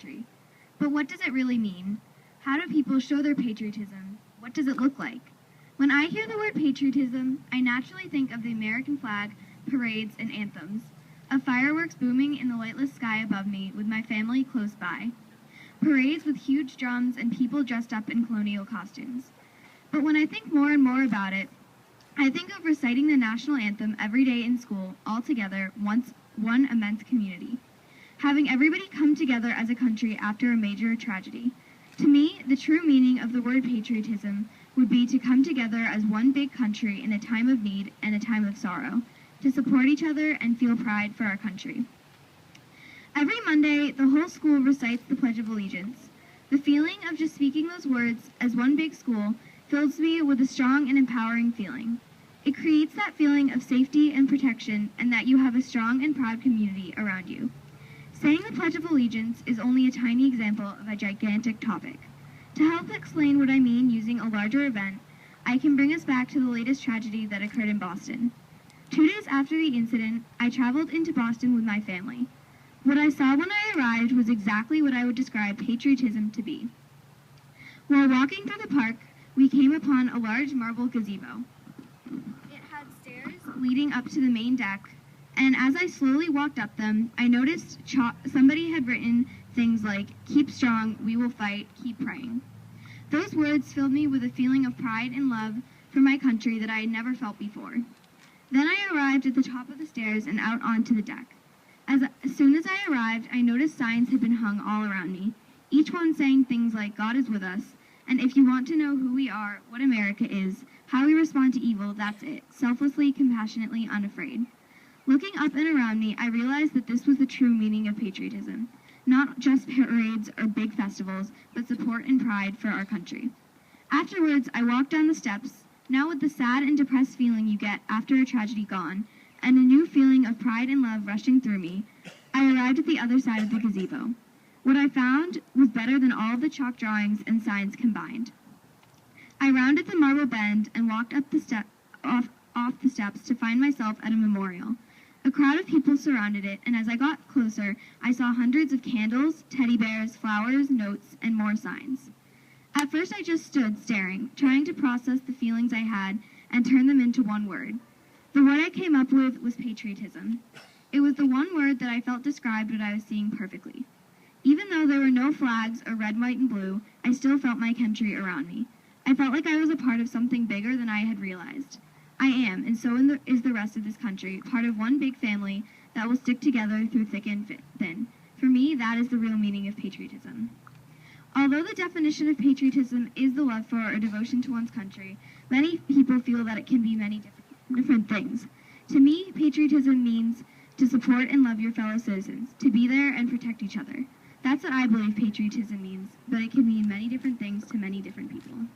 country. But what does it really mean? How do people show their patriotism? What does it look like? When I hear the word patriotism, I naturally think of the American flag, parades, and anthems, of fireworks booming in the lightless sky above me with my family close by, parades with huge drums and people dressed up in colonial costumes. But when I think more and more about it, I think of reciting the national anthem every day in school, all together, one immense community. Having everybody come together as a country after a major tragedy. To me, the true meaning of the word patriotism would be to come together as one big country in a time of need and a time of sorrow, to support each other and feel pride for our country. Every Monday, the whole school recites the Pledge of Allegiance. The feeling of just speaking those words as one big school fills me with a strong and empowering feeling. It creates that feeling of safety and protection and that you have a strong and proud community around you. Saying the Pledge of Allegiance is only a tiny example of a gigantic topic. To help explain what I mean using a larger event, I can bring us back to the latest tragedy that occurred in Boston. 2 days after the incident, I traveled into Boston with my family. What I saw when I arrived was exactly what I would describe patriotism to be. While walking through the park, we came upon a large marble gazebo. It had stairs leading up to the main deck, and as I slowly walked up them, I noticed somebody had written things like, "Keep strong, we will fight, keep praying." Those words filled me with a feeling of pride and love for my country that I had never felt before. Then I arrived at the top of the stairs and out onto the deck. As soon as I arrived, I noticed signs had been hung all around me, each one saying things like, "God is with us," and "If you want to know who we are, what America is, how we respond to evil, that's it, selflessly, compassionately, unafraid." Looking up and around me, I realized that this was the true meaning of patriotism. Not just parades or big festivals, but support and pride for our country. Afterwards, I walked down the steps, now with the sad and depressed feeling you get after a tragedy gone, and a new feeling of pride and love rushing through me. I arrived at the other side of the gazebo. What I found was better than all of the chalk drawings and signs combined. I rounded the marble bend and walked up off the steps to find myself at a memorial. A crowd of people surrounded it, and as I got closer, I saw hundreds of candles, teddy bears, flowers, notes, and more signs. At first I just stood staring, trying to process the feelings I had and turn them into one word. The word I came up with was patriotism. It was the one word that I felt described what I was seeing perfectly. Even though there were no flags or red, white, and blue, I still felt my country around me. I felt like I was a part of something bigger than I had realized. I am, and so is the rest of this country, part of one big family that will stick together through thick and thin. For me, that is the real meaning of patriotism. Although the definition of patriotism is the love for or devotion to one's country, many people feel that it can be many different things. To me, patriotism means to support and love your fellow citizens, to be there and protect each other. That's what I believe patriotism means, but it can mean many different things to many different people.